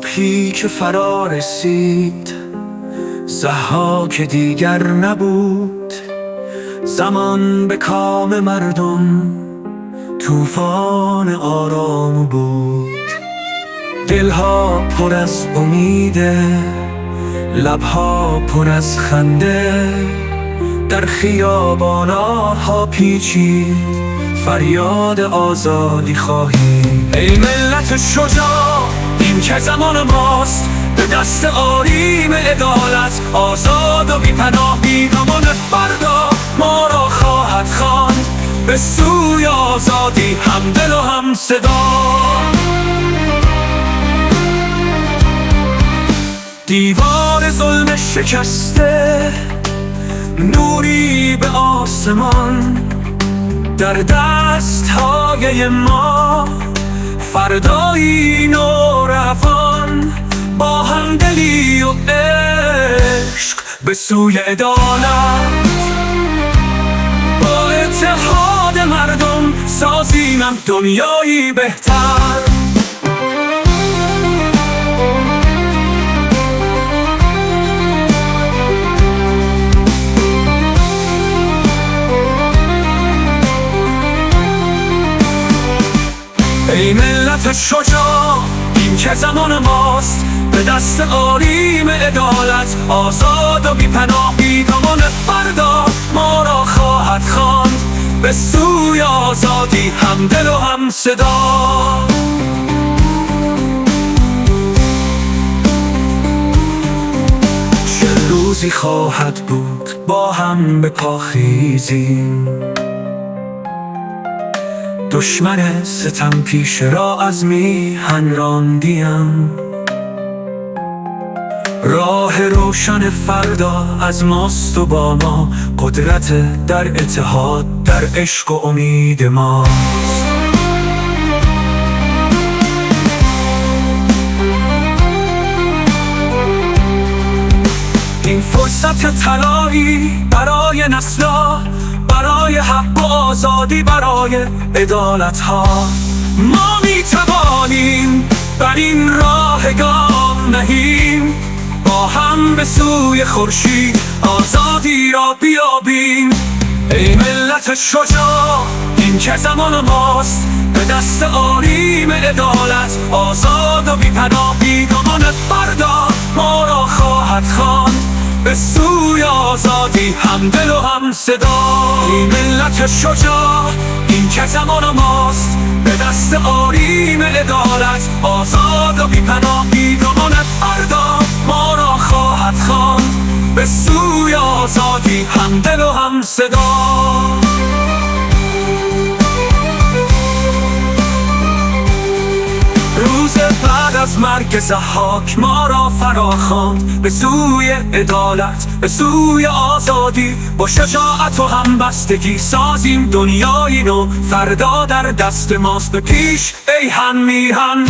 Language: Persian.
صبحی که فرا رسید، ضحاک دیگر نبود. زمان به کام مردم طوفان آرام بود. دلها پر از امیده، لبها پر از خنده، در خیابان‌ها پیچید فریاد آزادی خواهی. ای ملت شجاع، این که زمان ماست، به دست آریم عدالت آزاد و بی پناه. بیگمان فردا ما را خواهد خواند به سوی آزادی، هم دل و هم صدا. دیوار ظلم شکسته، نوری به آسمان، در دست‌های ما فردایی نو روان. با همدلی و عشق به سوی عدالت، با اتحاد مردم سازیم دنیایی بهتر. ای ملت شجاع، این که زمان ماست، به دست آریم عدالت آزاد و بی پناه. بیگمان فردا ما را خواهد خواند به سوی آزادی، هم دل و هم صدا. چه روزی خواهد بود با هم به پا خیزیم، دشمن ستم پیش را از میهن راندیم. راه روشن فردا از ماست و با ما، قدرت در اتحاد، در عشق و امید ماست. این فرصت طلایی برای نسل‌ها، برای حق و آزادی، برای عدالت ها. ما می توانیم بر این راه گام نهیم، با هم به سوی خورشید آزادی را بیابیم. ای ملت شجاع، این که زمان ماست، به دست آریم عدالت آزاد و بی پناه. بیگمان فردا ما را خواهد خواند به سوی آزادی، هم دل و هم صدا. ای ملت شجاع، این که زمان ماست، به دست آریم عدالت آزاد و بی پناه. بیگمان فردا ما را خواهد خواند به سوی آزادی، هم دل و هم صدا. روز بعد از مرگ ضحاک ما را فرا خواند به سوی عدالت، به سوی آزادی. با شجاعت و همبستگی سازیم دنیایی نو، فردا در دست ماست. به پیش ای هم میهن.